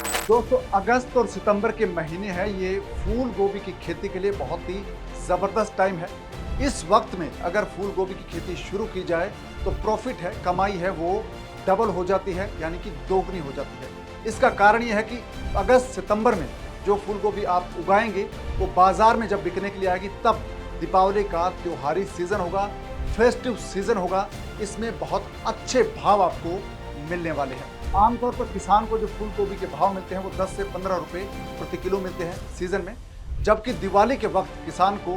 दोस्तों, अगस्त और सितंबर के महीने हैं, ये फूल गोभी की खेती के लिए बहुत ही ज़बरदस्त टाइम है। इस वक्त में अगर फूल गोभी की खेती शुरू की जाए तो प्रॉफिट है, कमाई है, वो डबल हो जाती है, यानी कि दोगुनी हो जाती है। इसका कारण ये है कि अगस्त सितंबर में जो फूल गोभी आप उगाएंगे वो बाजार में जब बिकने के लिए आएगी, तब दीपावली का त्योहारी सीज़न होगा, फेस्टिव सीज़न होगा। इसमें बहुत अच्छे भाव आपको मिलने वाले हैं। आमतौर पर किसान को जो फूल गोभी के भाव मिलते हैं वो 10 से 15 रुपए प्रति किलो मिलते हैं सीजन में, जबकि दिवाली के वक्त किसान को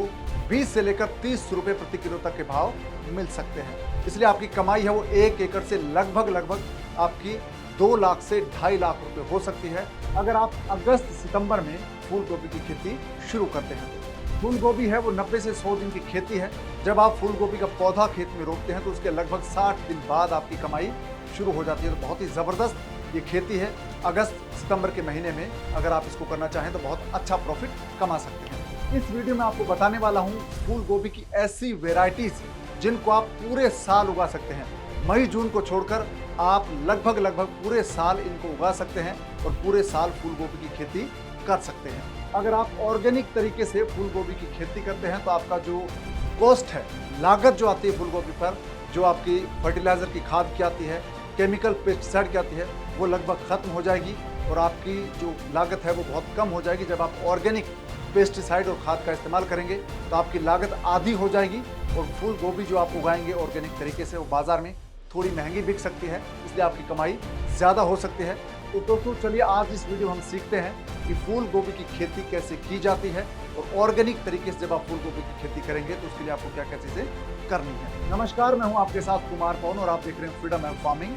20 से लेकर 30 रुपए प्रति किलो तक के भाव मिल सकते हैं। इसलिए आपकी कमाई है वो 1 एकड़ से लगभग आपकी 2 लाख से 2.5 लाख रुपए हो सकती है अगर आप अगस्त सितंबर में फूल गोभी की खेती शुरू करते हैं। फूल गोभी है वो 90 से 100 दिन की खेती है। जब आप फूल गोभी का पौधा खेत में रोपते हैं तो उसके लगभग 60 दिन बाद आपकी कमाई शुरू हो जाती है। तो बहुत ही ज़बरदस्त ये खेती है। अगस्त सितंबर के महीने में अगर आप इसको करना चाहें तो बहुत अच्छा प्रॉफिट कमा सकते हैं। इस वीडियो में आपको बताने वाला हूँ फूल गोभी की ऐसी वेराइटीज जिनको आप पूरे साल उगा सकते हैं। मई जून को छोड़कर आप लगभग पूरे साल इनको उगा सकते हैं और पूरे साल फूल गोभी की खेती कर सकते हैं। अगर आप ऑर्गेनिक तरीके से फूल गोभी की खेती करते हैं तो आपका जो कॉस्ट है, लागत जो आती है फूल गोभी पर, जो आपकी फर्टिलाइजर की खाद की आती है, केमिकल पेस्टिसाइड की आती है, वो लगभग खत्म हो जाएगी और आपकी जो लागत है वो बहुत कम हो जाएगी। जब आप ऑर्गेनिक पेस्टिसाइड और खाद का इस्तेमाल करेंगे तो आपकी लागत आधी हो जाएगी और फूल गोभी जो आप उगाएंगे ऑर्गेनिक तरीके से वो बाजार में थोड़ी महंगी बिक सकती है, इसलिए आपकी कमाई ज़्यादा हो सकती है। तो दोस्तों, चलिए आज इस वीडियो में हम सीखते हैं कि फूल गोभी की खेती कैसे की जाती है और ऑर्गेनिक तरीके से जब आप फूल गोभी की खेती करेंगे तो उसके लिए आपको क्या क्या चीज़ें करनी है। नमस्कार, मैं हूं आपके साथ कुमार पवन और आप देख रहे हैं freedom app farming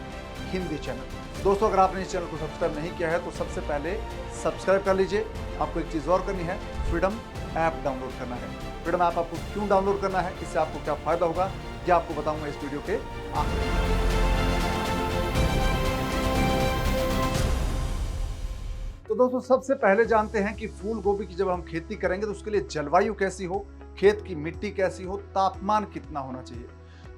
Hindi channel. दोस्तों, अगर आपने इस चैनल को सब्सक्राइब नहीं किया है तो सबसे पहले सब्सक्राइब कर लीजिए। आपको एक चीज़ और करनी है, फ्रीडम ऐप डाउनलोड करना है। फ्रीडम ऐप आपको क्यों डाउनलोड करना है, इससे आपको क्या फ़ायदा होगा, यह आपको बताऊँगा इस वीडियो के आखिर। तो दोस्तों, सबसे पहले जानते हैं कि फूल गोभी की जब हम खेती करेंगे तो उसके लिए जलवायु कैसी हो, खेत की मिट्टी कैसी हो, तापमान कितना होना चाहिए।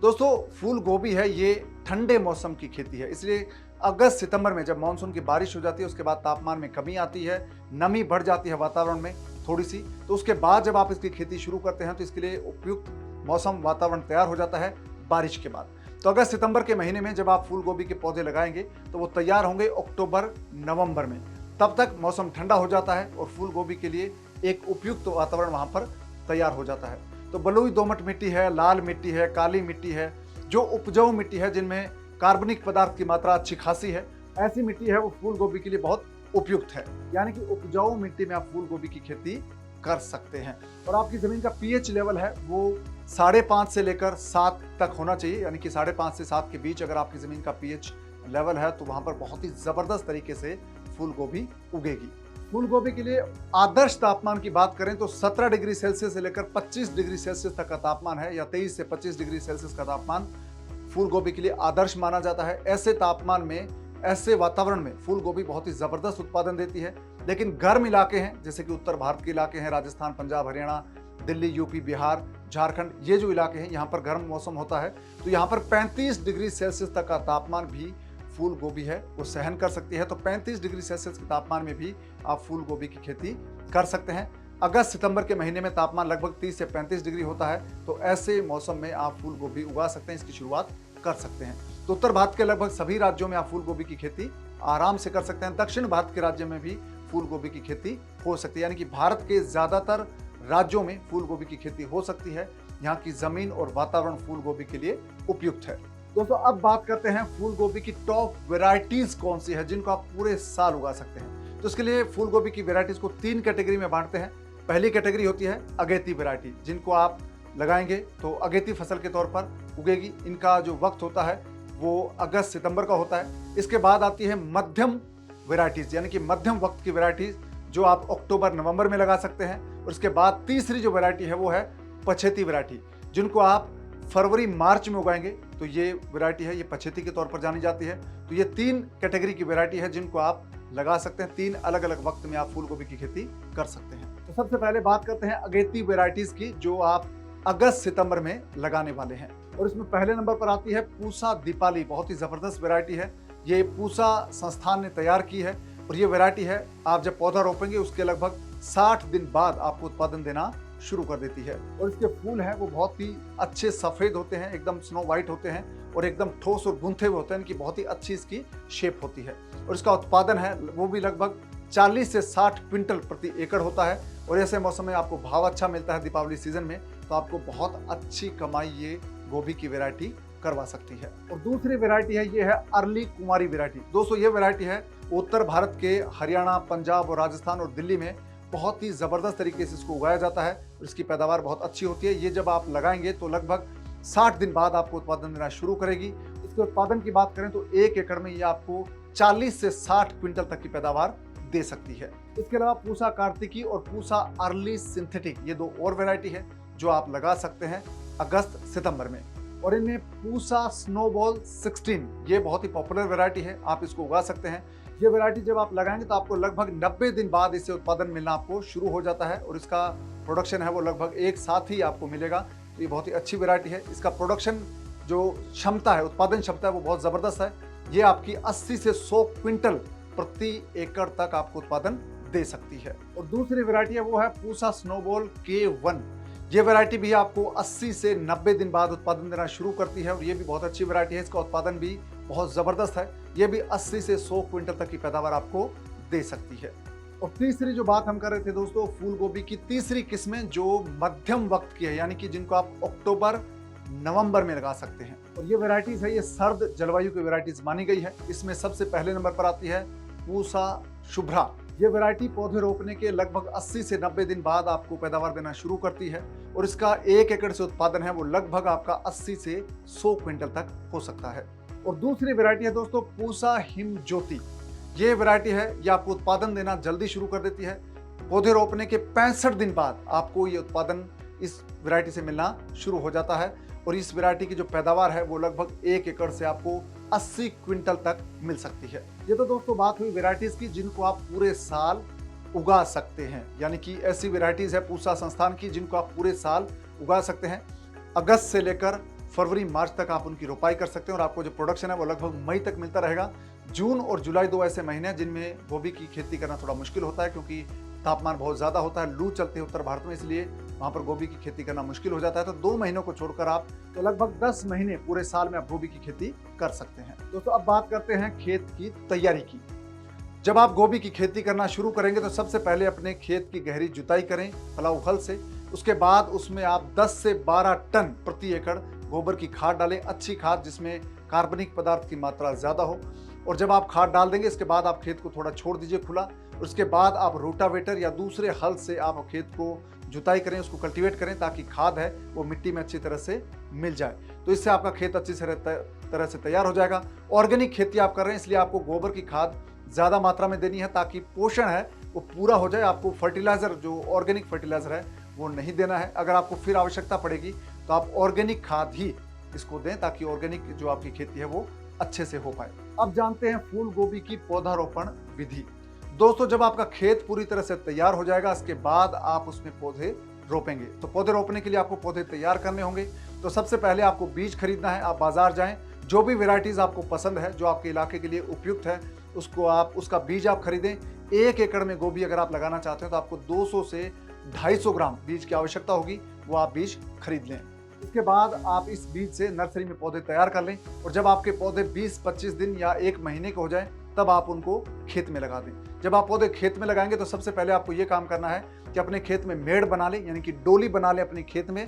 दोस्तों, फूल गोभी है ये ठंडे मौसम की खेती है, इसलिए अगस्त सितंबर में जब मानसून की बारिश हो जाती है उसके बाद तापमान में कमी आती है, नमी बढ़ जाती है वातावरण में थोड़ी सी, तो उसके बाद जब आप इसकी खेती शुरू करते हैं तो इसके लिए उपयुक्त मौसम वातावरण तैयार हो जाता है बारिश के बाद। तो अगस्त सितंबर के महीने में जब आप फूल गोभी के पौधे लगाएंगे तो वो तैयार होंगे अक्टूबर नवंबर में। तब तक मौसम ठंडा हो जाता है और फूल गोभी के लिए एक उपयुक्त वातावरण वहाँ पर तैयार हो जाता है। तो बलुई दोमट मिट्टी है, लाल मिट्टी है, काली मिट्टी है, जो उपजाऊ मिट्टी है जिनमें कार्बनिक पदार्थ की मात्रा अच्छी खासी है, ऐसी मिट्टी है वो फूल गोभी के लिए बहुत उपयुक्त है। यानी कि उपजाऊ मिट्टी में आप फूल गोभी की खेती कर सकते हैं। और आपकी ज़मीन का पीएच लेवल है वो 5.5 से लेकर 7 तक होना चाहिए, यानी कि 5.5 से 7 के बीच अगर आपकी ज़मीन का पीएच लेवल है तो वहाँ पर बहुत ही ज़बरदस्त तरीके से फूल गोभी उगेगी। फूल गोभी के लिए आदर्श तापमान की बात करें तो 17 डिग्री सेल्सियस से लेकर 25 डिग्री सेल्सियस तक का तापमान है, या 23 से 25 डिग्री सेल्सियस का तापमान फूल गोभी के लिए आदर्श माना जाता है। ऐसे तापमान में, ऐसे वातावरण में फूल गोभी बहुत ही ज़बरदस्त उत्पादन देती है। लेकिन गर्म इलाके हैं जैसे कि उत्तर भारत के इलाके हैं, राजस्थान, पंजाब, हरियाणा, दिल्ली, यूपी, बिहार, झारखंड, ये जो इलाके हैं यहाँ पर गर्म मौसम होता है, तो यहाँ पर 35 डिग्री सेल्सियस तक का तापमान भी फूल गोभी है वो सहन कर सकती है। तो 35 डिग्री सेल्सियस के तापमान में भी आप फूल गोभी की खेती कर सकते हैं। अगस्त सितंबर के महीने में तापमान लगभग 30 से 35 डिग्री होता है, तो ऐसे मौसम में आप फूल गोभी उगा सकते हैं, इसकी शुरुआत कर सकते हैं। तो उत्तर भारत के लगभग सभी राज्यों में आप फूल गोभी की खेती आराम से कर सकते हैं। दक्षिण भारत के राज्य में भी फूल गोभी की खेती हो सकती है, यानी कि भारत के ज़्यादातर राज्यों में फूल गोभी की खेती हो सकती है। यहाँ की ज़मीन और वातावरण फूल गोभी के लिए उपयुक्त है। दोस्तों, अब बात करते हैं फूल गोभी की टॉप वेराइटीज कौन सी है जिनको आप पूरे साल उगा सकते हैं। तो इसके लिए फूल गोभी की वेराइटीज को 3 कैटेगरी में बांटते हैं। पहली कैटेगरी होती है अगेती वेराइटी, जिनको आप लगाएंगे तो अगेती फसल के तौर पर उगेगी। इनका जो वक्त होता है वो अगस्त सितंबर का होता है। इसके बाद आती है मध्यम वेराइटीज, यानी कि मध्यम वक्त की वेराइटीज जो आप अक्टूबर नवंबर में लगा सकते हैं। और इसके बाद तीसरी जो वेराइटी है वो है पछेती वेराइटी, जिनको आप फरवरी मार्च में उगाएंगे तो ये वेराइटी है, ये पछेती के तौर पर जानी जाती है। तो ये 3 कैटेगरी की वेराइटी है जिनको आप लगा सकते हैं। 3 अलग अलग वक्त में आप फूल गोभी की खेती कर सकते हैं। तो सबसे पहले बात करते हैं अगेती वेराइटीज की जो आप अगस्त सितंबर में लगाने वाले हैं। और इसमें पहले नंबर पर आती है पूसा दीपाली। बहुत ही जबरदस्त वेराइटी है, ये पूसा संस्थान ने तैयार की है। और ये वैरायटी है आप जब पौधा रोपेंगे उसके लगभग 60 दिन बाद आपको उत्पादन देना शुरू कर देती है। और इसके फूल हैं वो बहुत ही अच्छे सफ़ेद होते हैं, एकदम स्नो वाइट होते हैं और एकदम ठोस और गुंथे हुए होते हैं। इनकी बहुत ही अच्छी इसकी शेप होती है और इसका उत्पादन है वो भी लगभग 40 से 60 क्विंटल प्रति एकड़ होता है। और ऐसे मौसम में आपको भाव अच्छा मिलता है दीपावली सीजन में, तो आपको बहुत अच्छी कमाई ये गोभी की वैरायटी करवा सकती है। और दूसरी वैरायटी है ये है अर्ली कुमारी वैरायटी। दोस्तों ये वैरायटी है उत्तर भारत के हरियाणा, पंजाब और राजस्थान और दिल्ली में बहुत ही ज़बरदस्त तरीके से इसको उगाया जाता है और इसकी पैदावार बहुत अच्छी होती है। ये जब आप लगाएंगे तो लगभग 60 दिन बाद आपको उत्पादन देना शुरू करेगी। इसके उत्पादन की बात करें तो 1 एकड़ में ये आपको 40 से 60 क्विंटल तक की पैदावार दे सकती है। इसके अलावा पूसा कार्तिकी और पूसा अर्ली सिंथेटिक ये 2 और वैरायटी है जो आप लगा सकते हैं अगस्त सितंबर में। और इनमें पूसा स्नोबॉल 16 ये बहुत ही पॉपुलर वैरायटी है, आप इसको उगा सकते हैं। ये वैरायटी जब आप लगाएंगे तो आपको लगभग 90 दिन बाद इससे उत्पादन मिलना आपको शुरू हो जाता है और इसका प्रोडक्शन है वो लगभग एक साथ ही आपको मिलेगा। तो ये बहुत ही अच्छी वैरायटी है। इसका प्रोडक्शन जो क्षमता है, उत्पादन क्षमता है वो बहुत ज़बरदस्त है। ये आपकी 80 से 100 क्विंटल प्रति एकड़ तक आपको उत्पादन दे सकती है। और दूसरी वैरायटी है वो है पूसा स्नोबॉल K1। ये वैरायटी भी आपको 80 से 90 दिन बाद उत्पादन देना शुरू करती है और ये भी बहुत अच्छी वैरायटी है। इसका उत्पादन भी बहुत ज़बरदस्त है। ये भी 80 से 100 क्विंटल तक की पैदावार आपको दे सकती है। और तीसरी जो बात हम कर रहे थे दोस्तों, फूल गोभी की तीसरी किस्में जो मध्यम वक्त की है, यानी कि जिनको आप अक्टूबर नवंबर में लगा सकते हैं। और ये वैरायटीज है ये सर्द जलवायु की वैरायटीज मानी गई है। इसमें सबसे पहले नंबर पर आती है पूसा शुभ्रा। ये वैरायटी पौधे रोपने के लगभग 80 से 90 दिन बाद आपको पैदावार देना शुरू करती है और इसका 1 एकड़ से उत्पादन है वो लगभग आपका 80 से 100 क्विंटल तक हो सकता है। और दूसरी वैरायटी है दोस्तों पूसा हिम ज्योति। ये वैरायटी है ये आपको उत्पादन देना जल्दी शुरू कर देती है। पौधे रोपने के 65 दिन बाद आपको ये उत्पादन इस वैरायटी से मिलना शुरू हो जाता है और इस वैरायटी की जो पैदावार है वो लगभग 1 एकड़ से आपको 80 क्विंटल तक मिल सकती है। ये तो दोस्तों बात हुई वैरायटीज की जिनको आप पूरे साल उगा सकते हैं, यानी कि ऐसी वैरायटीज है पूसा संस्थान की जिनको आप पूरे साल उगा सकते हैं। अगस्त से लेकर फरवरी मार्च तक आप उनकी रोपाई कर सकते हैं और आपको जो प्रोडक्शन है वो लगभग मई तक मिलता रहेगा। जून और जुलाई 2 ऐसे महीने हैं जिनमें गोभी की खेती करना थोड़ा मुश्किल होता है क्योंकि तापमान बहुत ज़्यादा होता है, लू चलती है उत्तर भारत में, इसलिए वहाँ पर गोभी की खेती करना मुश्किल हो जाता है। तो 2 महीनों को छोड़कर आप तो लगभग 10 महीने पूरे साल में आप गोभी की खेती कर सकते हैं। दोस्तों अब बात करते हैं खेत की तैयारी की। जब आप गोभी की खेती करना शुरू करेंगे तो सबसे पहले अपने खेत की गहरी जुताई करें पलाऊ हल से। उसके बाद उसमें आप 10 से 12 टन प्रति एकड़ गोबर की खाद डालें, अच्छी खाद जिसमें कार्बनिक पदार्थ की मात्रा ज़्यादा हो। और जब आप खाद डाल देंगे इसके बाद आप खेत को थोड़ा छोड़ दीजिए खुला। उसके बाद आप रोटावेटर या दूसरे हल से आप खेत को जुताई करें, उसको कल्टीवेट करें ताकि खाद है वो मिट्टी में अच्छी तरह से मिल जाए। तो इससे आपका खेत अच्छी तरह से तैयार हो जाएगा। ऑर्गेनिक खेती आप कर रहे हैं इसलिए आपको गोबर की खाद ज़्यादा मात्रा में देनी है ताकि पोषण है वो पूरा हो जाए। आपको फर्टिलाइज़र जो ऑर्गेनिक फर्टिलाइज़र है वो नहीं देना है। अगर आपको फिर आवश्यकता पड़ेगी तो आप ऑर्गेनिक खाद ही इसको दें ताकि ऑर्गेनिक जो आपकी खेती है वो अच्छे से हो पाए। अब जानते हैं फूल गोभी की पौधारोपण विधि। दोस्तों जब आपका खेत पूरी तरह से तैयार हो जाएगा इसके बाद आप उसमें पौधे रोपेंगे। तो पौधे रोपने के लिए आपको पौधे तैयार करने होंगे। तो सबसे पहले आपको बीज खरीदना है। आप बाजार जाएं, जो भी वेराइटीज़ आपको पसंद है जो आपके इलाके के लिए उपयुक्त है उसका बीज आप खरीदें। 1 एकड़ में गोभी अगर आप लगाना चाहते हैं तो आपको 200 से 250 ग्राम बीज की आवश्यकता होगी, वो आप बीज खरीद लें। इसके बाद आप इस बीज से नर्सरी में पौधे तैयार कर लें और जब आपके पौधे 20-25 दिन या 1 महीने के हो जाएं तब आप उनको खेत में लगा दें। जब आप पौधे खेत में लगाएंगे तो सबसे पहले आपको ये काम करना है कि अपने खेत में मेड़ बना लें, यानी कि डोली बना लें अपने खेत में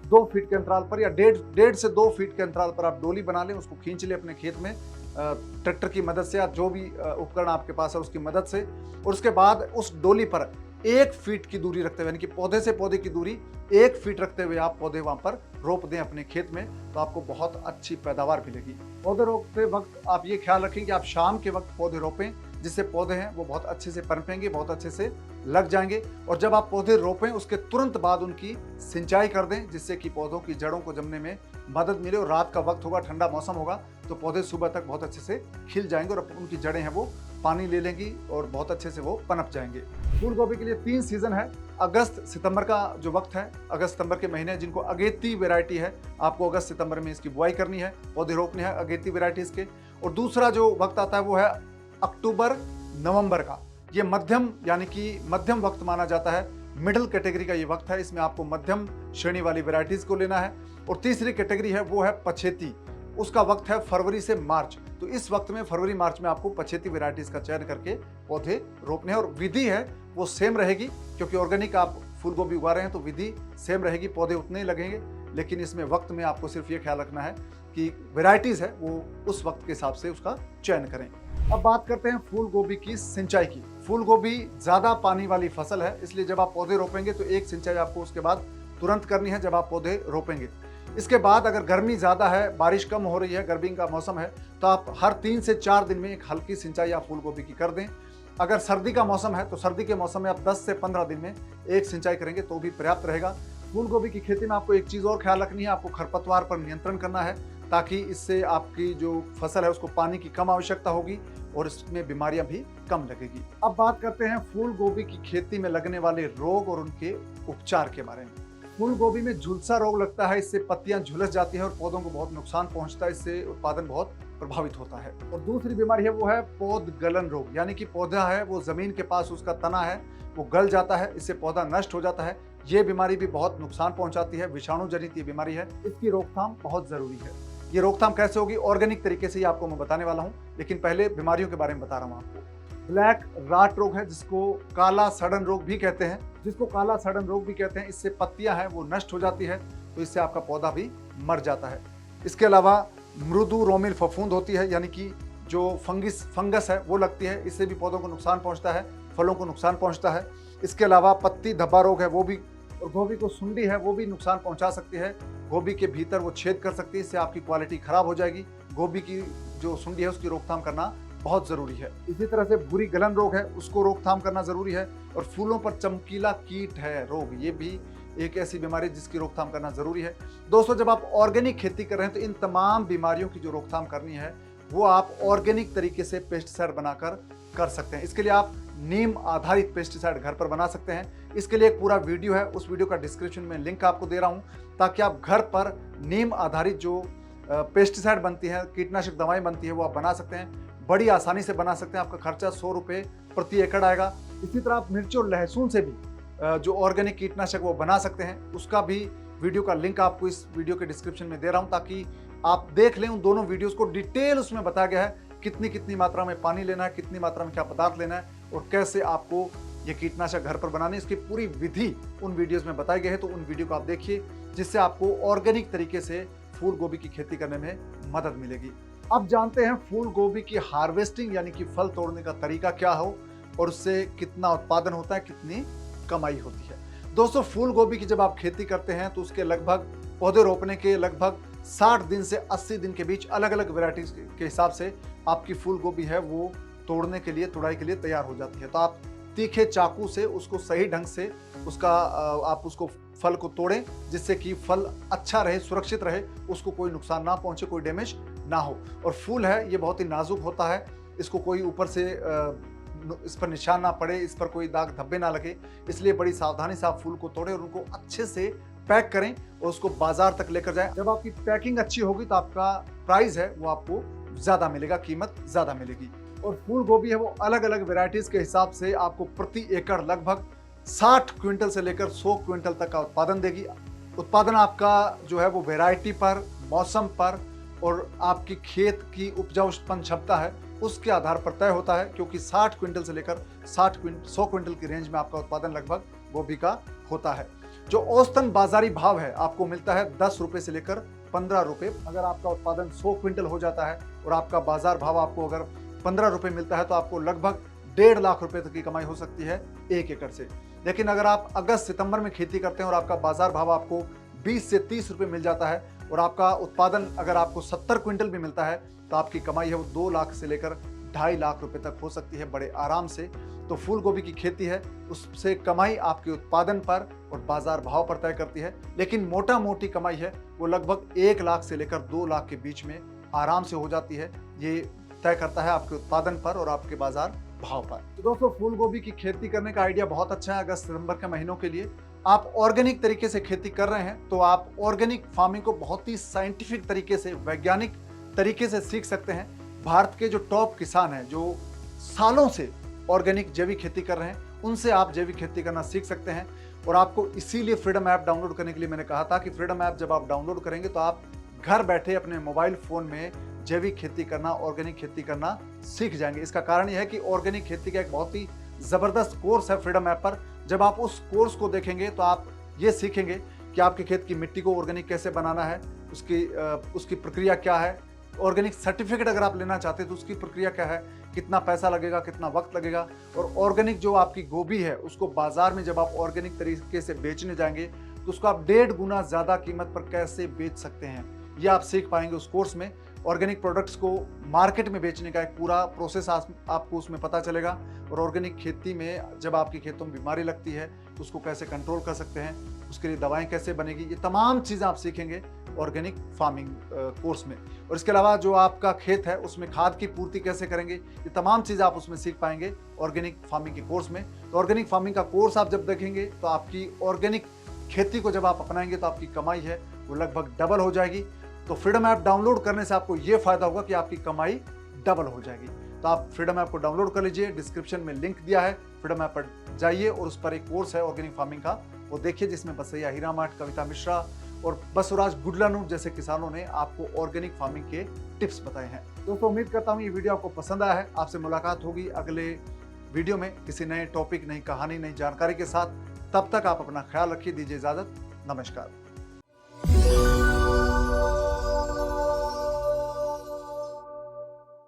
2 फीट के अंतराल पर या डेढ़ से 2 फीट के अंतराल पर आप डोली बना लें, उसको खींच लें अपने खेत में ट्रैक्टर की मदद से या जो भी उपकरण आपके पास है उसकी मदद से। और उसके बाद उस डोली पर 1 फीट की दूरी रखते हुए, यानी कि पौधे से पौधे की दूरी 1 फीट रखते हुए आप पौधे वहां पर रोप दें अपने खेत में, तो आपको बहुत अच्छी पैदावार मिलेगी। पौधे रोपते वक्त आप ये ख्याल रखें कि आप शाम के वक्त पौधे रोपें, जिससे पौधे हैं वो बहुत अच्छे से पनपेंगे, बहुत अच्छे से लग जाएंगे। और जब आप पौधे रोपें उसके तुरंत बाद उनकी सिंचाई कर दें, जिससे कि पौधों की जड़ों को जमने में मदद मिले। और रात का वक्त होगा, ठंडा मौसम होगा, तो पौधे सुबह तक बहुत अच्छे से खिल जाएंगे और उनकी जड़ें हैं वो पानी ले लेंगी और बहुत अच्छे से वो पनप जाएंगे। फूल गोभी के लिए 3 सीजन है। अगस्त सितंबर का जो वक्त है, अगस्त सितंबर के महीने जिनको अगेती वैरायटी है, आपको अगस्त सितंबर में इसकी बुआई करनी है, पौधे रोपने हैं अगेती वैरायटीज के। और दूसरा जो वक्त आता है वो है अक्टूबर नवंबर का। ये मध्यम यानी कि मध्यम वक्त माना जाता है, मिडिल कैटेगरी का ये वक्त है। इसमें आपको मध्यम श्रेणी वाली वैरायटीज को लेना है। और तीसरी कैटेगरी है वो है पछेती, उसका वक्त है फरवरी से मार्च। तो इस वक्त में फरवरी मार्च में आपको पछेती वैरायटीज का चयन करके पौधे रोपने हैं। और विधि है वो सेम रहेगी, क्योंकि ऑर्गेनिक आप फूल गोभी उगा रहे हैं तो विधि सेम रहेगी, पौधे उतने ही लगेंगे। लेकिन इसमें वक्त में आपको सिर्फ ये ख्याल रखना है कि वैरायटीज है वो उस वक्त के हिसाब से उसका चयन करें। अब बात करते हैं फूल गोभी की सिंचाई की। फूल गोभी ज्यादा पानी वाली फसल है, इसलिए जब आप पौधे रोपेंगे तो एक सिंचाई आपको उसके बाद तुरंत करनी है जब आप पौधे रोपेंगे। इसके बाद अगर गर्मी ज्यादा है, बारिश कम हो रही है, गर्मी का मौसम है, तो आप हर 3 से 4 दिन में एक हल्की सिंचाई आप फूल गोभी की कर दें। अगर सर्दी का मौसम है तो सर्दी के मौसम में आप 10 से 15 दिन में एक सिंचाई करेंगे तो भी पर्याप्त रहेगा। फूल गोभी की खेती में आपको एक चीज और ख्याल रखनी है, आपको खरपतवार पर नियंत्रण करना है, ताकि इससे आपकी जो फसल है उसको पानी की कम आवश्यकता होगी और इसमें बीमारियां भी कम लगेगी। अब बात करते हैं फूल गोभी की खेती में लगने वाले रोग और उनके उपचार के बारे में। फूल गोभी में झुलसा रोग लगता है, इससे पत्तियां झुलस जाती है और पौधों को बहुत नुकसान पहुंचता है, इससे उत्पादन बहुत प्रभावित होता है। और दूसरी बीमारी है वो है पौध गलन रोग, यानी कि पौधा है वो जमीन के पास उसका तना है वो गल जाता है, इससे पौधा नष्ट हो जाता है। ये बीमारी भी बहुत नुकसान पहुंचाती है, विषाणु जनित ये बीमारी है, इसकी रोकथाम बहुत जरूरी है। ये रोकथाम कैसे होगी, ऑर्गेनिक तरीके से ही आपको मैं बताने वाला हूँ, लेकिन पहले बीमारियों के बारे में बता रहा हूँ आपको। ब्लैक राट रोग है, जिसको काला सड़न रोग भी कहते हैं, इससे पत्तियां हैं वो नष्ट हो जाती है, तो इससे आपका पौधा भी मर जाता है। इसके अलावा मृदु रोमिल फफूंद होती है, यानी कि जो फंगस है वो लगती है, इससे भी पौधों को नुकसान पहुंचता है, फलों को नुकसान पहुंचता है। इसके अलावा पत्ती धब्बा रोग है वो भी, और गोभी को सुंडी है वो भी नुकसान पहुंचा सकती है, गोभी के भीतर वो छेद कर सकती है, इससे आपकी क्वालिटी खराब हो जाएगी। गोभी की जो सुंडी है उसकी रोकथाम करना बहुत जरूरी है। इसी तरह से बुरी गलन रोग है, उसको रोकथाम करना जरूरी है। और फूलों पर चमकीला कीट है रोग, ये भी एक ऐसी बीमारी जिसकी रोकथाम करना जरूरी है। दोस्तों, जब आप ऑर्गेनिक खेती कर रहे हैं तो इन तमाम बीमारियों की जो रोकथाम करनी है वो आप ऑर्गेनिक तरीके से पेस्टिसाइड बनाकर कर सकते हैं। इसके लिए आप नीम आधारित पेस्टिसाइड घर पर बना सकते हैं। इसके लिए एक पूरा वीडियो है, उस वीडियो का डिस्क्रिप्शन में लिंक आपको दे रहा हूं, ताकि आप घर पर नीम आधारित जो पेस्टिसाइड बनती है, कीटनाशक दवाएं बनती है, वो आप बना सकते हैं। बड़ी आसानी से बना सकते हैं, आपका खर्चा 100 रुपये प्रति एकड़ आएगा। इसी तरह आप मिर्च और लहसुन से भी जो ऑर्गेनिक कीटनाशक वो बना सकते हैं, उसका भी वीडियो का लिंक आपको इस वीडियो के डिस्क्रिप्शन में दे रहा हूं, ताकि आप देख लें। उन दोनों वीडियोस को डिटेल उसमें बताया गया है, कितनी मात्रा में पानी लेना है, कितनी मात्रा में क्या पदार्थ लेना है और कैसे आपको ये कीटनाशक घर पर बनाने, इसकी पूरी विधि उन वीडियोस में बताई गई है। तो उन वीडियो को आप देखिए, जिससे आपको ऑर्गेनिक तरीके से फूल गोभी की खेती करने में मदद मिलेगी। अब जानते हैं फूल गोभी की हार्वेस्टिंग यानी कि फल तोड़ने का तरीका क्या हो और उससे कितना उत्पादन होता है, कितनी कमाई होती है। दोस्तों, फूल गोभी की जब आप खेती करते हैं तो उसके लगभग पौधे रोपने के लगभग 60 दिन से 80 दिन के बीच अलग अलग वैरायटीज के हिसाब से आपकी फूल गोभी है वो तोड़ने के लिए, तुड़ाई के लिए तैयार हो जाती है। तो आप तीखे चाकू से उसको सही ढंग से आप उसको फल को तोड़ें, जिससे कि फल अच्छा रहे, सुरक्षित रहे, उसको कोई नुकसान ना पहुंचे, कोई डैमेज ना हो। और फूल है ये बहुत ही नाजुक होता है, इसको कोई ऊपर से इस पर निशान ना पड़े, इस पर कोई दाग धब्बे ना लगे, इसलिए बड़ी सावधानी से आप फूल को तोड़ें और उनको अच्छे से पैक करें और उसको बाजार तक लेकर जाएं। जब आपकी पैकिंग अच्छी होगी तो आपका प्राइस है वो आपको ज्यादा मिलेगा, कीमत ज्यादा मिलेगी। और फूल गोभी है वो अलग अलग वेराइटीज के हिसाब से आपको प्रति एकड़ लगभग 60 क्विंटल से लेकर 100 क्विंटल तक का उत्पादन देगी। उत्पादन आपका जो है वो वैरायटी पर, मौसम पर और आपकी खेत की उपजाऊपन क्षमता है उसके आधार पर तय होता है, क्योंकि 60 क्विंटल से लेकर 100 क्विंटल की रेंज में आपका उत्पादन लगभग गोभी का होता है। जो औसतन बाजारी भाव है आपको मिलता है 10 रुपए से लेकर 15 रुपए। अगर आपका उत्पादन 100 क्विंटल हो जाता है और आपका बाजार भाव आपको अगर 15 रुपए मिलता है तो आपको लगभग 1.5 लाख रुपए तक की कमाई हो सकती है 1 एकड़ से। लेकिन अगर आप अगस्त सितंबर में खेती करते हैं और आपका बाजार भाव आपको 20 से 30 रुपए मिल जाता है और आपका उत्पादन अगर आपको 70 क्विंटल भी मिलता है तो आपकी कमाई है वो 2 लाख से लेकर 2.5 लाख रुपए तक हो सकती है बड़े आराम से। तो फूल गोभी की खेती है उससे कमाई आपके उत्पादन पर और बाजार भाव पर तय करती है, लेकिन मोटा मोटी कमाई है वो लगभग 1 लाख से लेकर 2 लाख के बीच में आराम से हो जाती है। ये तय करता है आपके उत्पादन पर और आपके बाजार भाव पर। तो दोस्तों, फूल गोभी की खेती करने का आइडिया बहुत अच्छा है अगस्त सितंबर के महीनों के लिए। आप ऑर्गेनिक तरीके से खेती कर रहे हैं तो आप ऑर्गेनिक फार्मिंग को बहुत ही साइंटिफिक तरीके से, वैज्ञानिक तरीके से सीख सकते हैं। भारत के जो टॉप किसान हैं, जो सालों से ऑर्गेनिक जैविक खेती कर रहे हैं, उनसे आप जैविक खेती करना सीख सकते हैं। और आपको इसीलिए फ्रीडम ऐप डाउनलोड करने के लिए मैंने कहा था कि फ्रीडम ऐप जब आप डाउनलोड करेंगे तो आप घर बैठे अपने मोबाइल फ़ोन में जैविक खेती करना, ऑर्गेनिक खेती करना सीख जाएंगे। इसका कारण यह है कि ऑर्गेनिक खेती का एक बहुत ही ज़बरदस्त कोर्स है फ्रीडम ऐप पर। जब आप उस कोर्स को देखेंगे तो आप ये सीखेंगे कि आपके खेत की मिट्टी को ऑर्गेनिक कैसे बनाना है, उसकी प्रक्रिया क्या है, ऑर्गेनिक सर्टिफिकेट अगर आप लेना चाहते हैं तो उसकी प्रक्रिया क्या है, कितना पैसा लगेगा, कितना वक्त लगेगा। और ऑर्गेनिक जो आपकी गोभी है उसको बाजार में जब आप ऑर्गेनिक तरीके से बेचने जाएंगे तो उसको आप 1.5 गुना ज़्यादा कीमत पर कैसे बेच सकते हैं, ये आप सीख पाएंगे उस कोर्स में। ऑर्गेनिक प्रोडक्ट्स को मार्केट में बेचने का एक पूरा प्रोसेस आपको उसमें पता चलेगा। और ऑर्गेनिक खेती में जब आपके खेतों में बीमारी लगती है तो उसको कैसे कंट्रोल कर सकते हैं, उसके लिए दवाएं कैसे बनेगी, ये तमाम चीज़ें आप सीखेंगे ऑर्गेनिक फार्मिंग कोर्स में। और इसके अलावा जो आपका खेत है उसमें खाद की पूर्ति कैसे करेंगे, ये तमाम चीज़ें आप उसमें सीख पाएंगे ऑर्गेनिक फार्मिंग के कोर्स में। तो ऑर्गेनिक फार्मिंग का कोर्स आप जब देखेंगे तो आपकी ऑर्गेनिक खेती को जब आप अपनाएंगे तो आपकी कमाई है वो लगभग डबल हो जाएगी। तो फ्रीडम ऐप डाउनलोड करने से आपको ये फायदा होगा कि आपकी कमाई डबल हो जाएगी। तो आप फ्रीडम ऐप को डाउनलोड कर लीजिए, डिस्क्रिप्शन में लिंक दिया है, फ्रीडम ऐप पर जाइए और उस पर एक कोर्स है ऑर्गेनिक फार्मिंग का, वो देखिए, जिसमें बसैया हीरामाट, कविता मिश्रा और बसवराज गुडलानू जैसे किसानों ने आपको ऑर्गेनिक फार्मिंग के टिप्स बताए हैं। दोस्तों उम्मीद करता हूँ ये वीडियो आपको पसंद आया है। आपसे मुलाकात होगी अगले वीडियो में किसी नए टॉपिक, नई कहानी, नई जानकारी के साथ। तब तक आप अपना ख्याल रखिए, दीजिए इजाजत, नमस्कार।